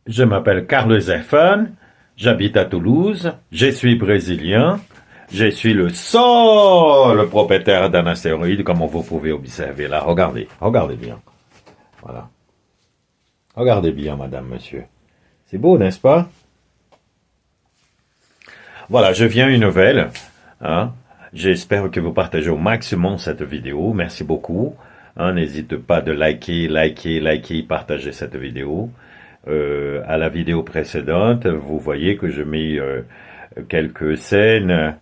Je m'appelle Carlos Zerfan, j'habite à Toulouse, je suis brésilien, je suis le seul propriétaire d'un astéroïde, comme vous pouvez observer là. Regardez, regardez bien. Voilà. Regardez bien, madame, monsieur. C'est beau, n'est-ce pas? Voilà, je viens une nouvelle. Hein. J'espère que vous partagez au maximum cette vidéo. Merci beaucoup. Hein, n'hésitez pas de liker, partager cette vidéo. À la vidéo précédente, vous voyez que je mets quelques scènes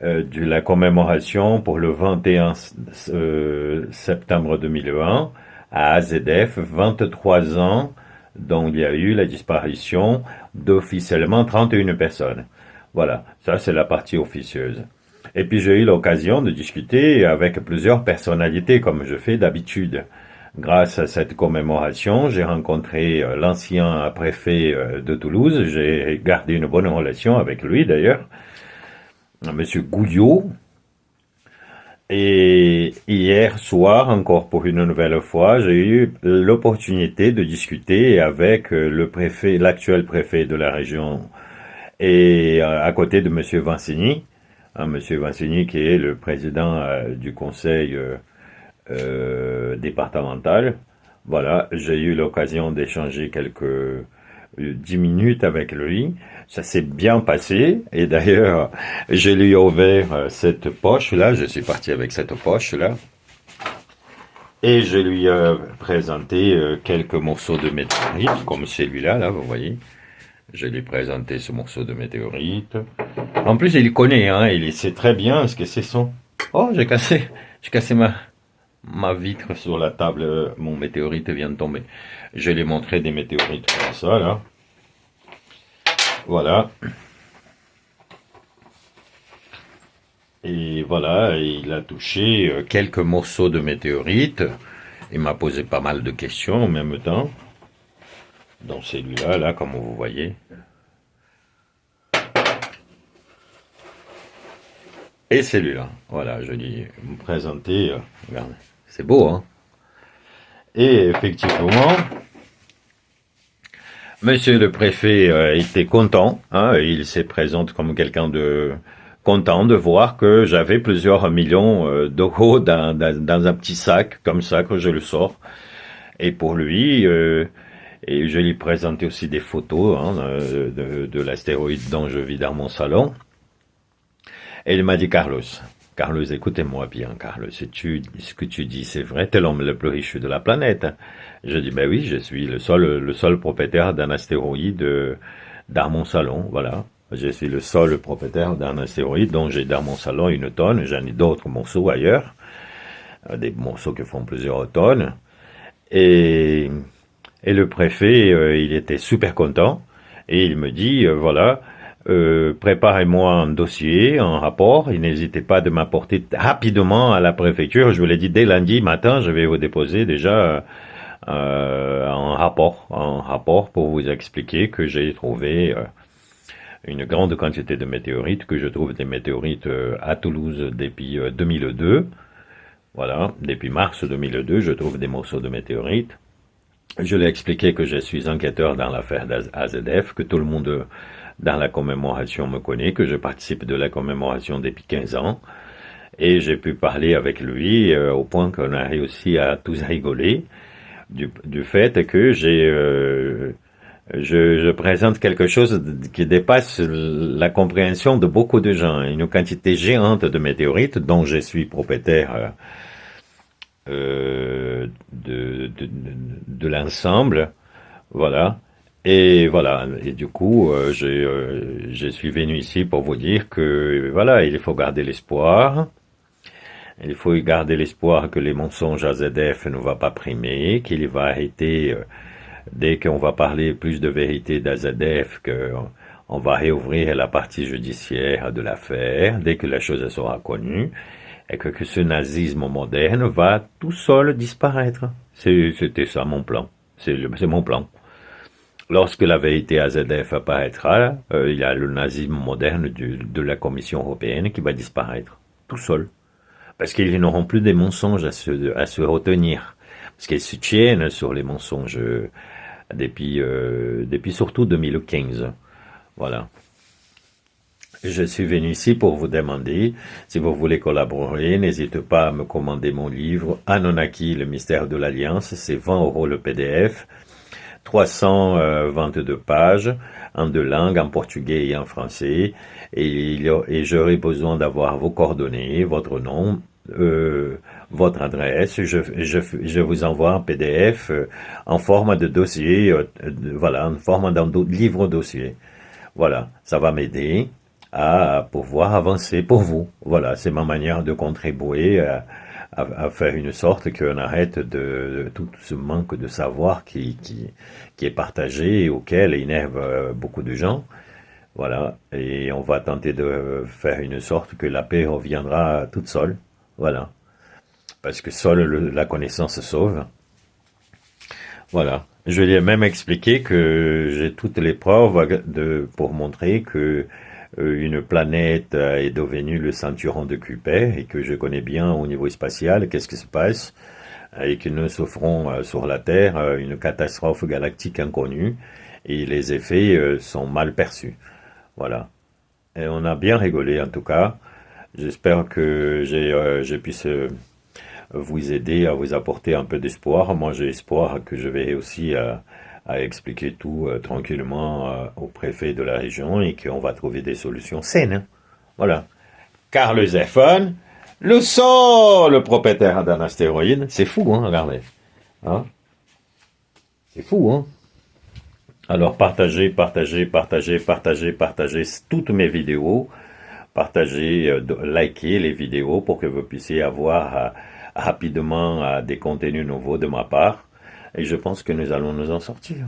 de la commémoration pour le 21 septembre 2001 à AZF, 23 ans, dont il y a eu la disparition d'officiellement 31 personnes. Voilà, ça c'est la partie officieuse. Et puis j'ai eu l'occasion de discuter avec plusieurs personnalités comme je fais d'habitude. Grâce à cette commémoration, j'ai rencontré l'ancien préfet de Toulouse. J'ai gardé une bonne relation avec lui d'ailleurs, Monsieur Gouillot. Et hier soir, encore pour une nouvelle fois, j'ai eu l'opportunité de discuter avec le préfet, l'actuel préfet de la région, et à côté de Monsieur Vancini, Monsieur Vancini qui est le président du conseil départemental. Voilà, j'ai eu l'occasion d'échanger quelques 10 minutes avec lui. Ça s'est bien passé. Et d'ailleurs, je lui ai ouvert cette poche-là. Je suis parti avec cette poche-là. Et je lui ai présenté quelques morceaux de météorite, comme celui-là, là, vous voyez. Je lui ai présenté ce morceau de météorite. En plus, il connaît, hein, il sait très bien ce que c'est son. Oh, j'ai cassé ma vitre sur la table, mon météorite vient de tomber. Je lui ai montré des météorites comme ça, là. Voilà. Et voilà, il a touché quelques morceaux de météorites. Il m'a posé pas mal de questions en même temps. Dans celui-là, là, comme vous voyez. Et celui-là. Voilà, je lui ai présenté. Regardez, c'est beau, hein? Et effectivement, Monsieur le préfet était content, hein, il se présente comme quelqu'un de content de voir que j'avais plusieurs millions d'euros dans un petit sac comme ça que je le sors. Et pour lui, et je lui présentais aussi des photos hein, de l'astéroïde dont je vis dans mon salon. Et il m'a dit Carlos, écoutez-moi bien, Carlos, ce que tu dis, c'est vrai, t'es l'homme le plus riche de la planète. Je dis, ben oui, je suis le seul propriétaire d'un astéroïde dans mon salon, voilà. Je suis le seul propriétaire d'un astéroïde dont j'ai dans mon salon une tonne, j'en ai d'autres morceaux ailleurs, des morceaux qui font plusieurs tonnes. Et, et le préfet, il était super content, et il me dit, voilà, préparez-moi un dossier, un rapport, et n'hésitez pas de m'apporter rapidement à la préfecture. Je vous l'ai dit dès lundi matin, je vais vous déposer déjà un rapport pour vous expliquer que j'ai trouvé une grande quantité de météorites, que je trouve des météorites à Toulouse depuis 2002. Voilà, depuis mars 2002, je trouve des morceaux de météorites. Je lui ai expliqué que je suis enquêteur dans l'affaire d'AZF, que tout le monde dans la commémoration me connaît, que je participe de la commémoration depuis 15 ans. Et j'ai pu parler avec lui au point qu'on a réussi à tous rigoler du fait que je présente quelque chose qui dépasse la compréhension de beaucoup de gens. Une quantité géante de météorites dont je suis propriétaire de l'ensemble. Voilà. Et voilà. Et du coup, je suis venu ici pour vous dire que voilà, il faut garder l'espoir. Il faut garder l'espoir que les mensonges AZF ne vont pas primer, qu'il va arrêter dès qu'on va parler plus de vérité d'AZF, qu'on va réouvrir la partie judiciaire de l'affaire, dès que la chose sera connue, et que ce nazisme moderne va tout seul disparaître. C'était ça mon plan. C'est mon plan. Lorsque la vérité AZF apparaîtra, il y a le nazisme moderne de la Commission européenne qui va disparaître, tout seul. Parce qu'ils n'auront plus des mensonges à se retenir. Parce qu'ils se tiennent sur les mensonges depuis surtout 2015. Voilà. Je suis venu ici pour vous demander si vous voulez collaborer. N'hésitez pas à me commander mon livre Anunnaki, le mystère de l'Alliance. C'est 20 € le PDF, 322 pages en deux langues, en portugais et en français. Et j'aurai besoin d'avoir vos coordonnées, votre nom, votre adresse. Je vous envoie un PDF en forme de dossier, voilà, en forme d'un livre dossier. Voilà, ça va m'aider à pouvoir avancer pour vous. Voilà, c'est ma manière de contribuer à faire une sorte qu'on arrête de tout ce manque de savoir qui est partagé et auquel énerve beaucoup de gens. Voilà, et on va tenter de faire une sorte que la paix reviendra toute seule. Voilà, parce que seule la connaissance sauve. Voilà. Je lui ai même expliqué que j'ai toutes les preuves pour montrer que une planète est devenue le ceinturon de Kuiper et que je connais bien au niveau spatial qu'est-ce qui se passe et que nous souffrons sur la Terre une catastrophe galactique inconnue et les effets sont mal perçus. Voilà. Et on a bien rigolé en tout cas. J'espère que j'ai pu vous aider à vous apporter un peu d'espoir. Moi, j'ai espoir que je vais aussi à expliquer tout tranquillement au préfet de la région et qu'on va trouver des solutions saines. Hein. Voilà. Car le Zéphone, le sol, le propriétaire d'un astéroïde, c'est fou, hein, regardez. Hein? C'est fou, hein. Alors partagez, partagez, partagez, partagez, partagez toutes mes vidéos. Partagez, likez les vidéos pour que vous puissiez avoir rapidement des contenus nouveaux de ma part. Et je pense que nous allons nous en sortir.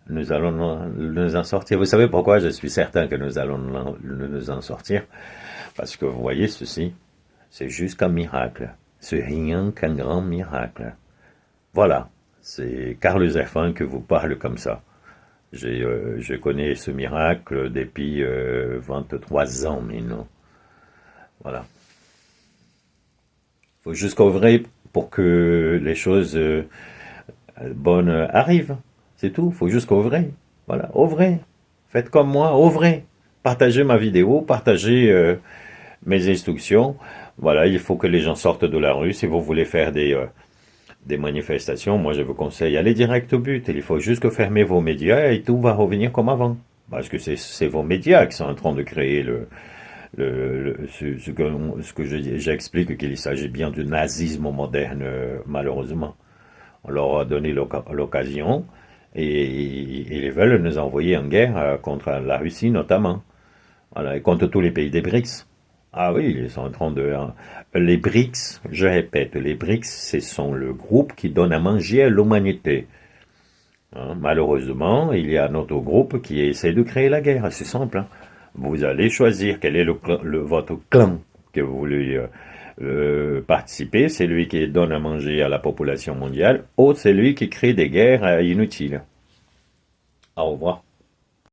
Nous allons nous en sortir. Vous savez pourquoi je suis certain que nous allons nous en sortir? Parce que vous voyez ceci, c'est juste un miracle. C'est rien qu'un grand miracle. Voilà, c'est Carl Zerfin que vous parle comme ça. Je connais ce miracle depuis 23 ans maintenant. Voilà. Il faut juste qu'œuvrer pour que les choses bonnes arrivent. C'est tout. Il faut juste qu'œuvrer. Voilà, œuvrer. Faites comme moi, œuvrez. Partagez ma vidéo, partagez mes instructions. Voilà, il faut que les gens sortent de la rue. Si vous voulez faire des manifestations, moi je vous conseille, allez direct au but. Il faut juste que fermer vos médias et tout va revenir comme avant. Parce que c'est vos médias qui sont en train de créer ce que j'explique qu'il s'agit bien du nazisme moderne, malheureusement. On leur a donné l'occasion et ils veulent nous envoyer en guerre contre la Russie notamment. Voilà, et contre tous les pays des BRICS. Ah oui, ils sont en train de... Les BRICS, je répète, les BRICS, ce sont le groupe qui donne à manger à l'humanité. Hein, malheureusement, il y a un autre groupe qui essaie de créer la guerre. C'est simple. Hein. Vous allez choisir quel est votre clan que vous voulez participer. C'est lui qui donne à manger à la population mondiale ou c'est lui qui crée des guerres inutiles. Au revoir.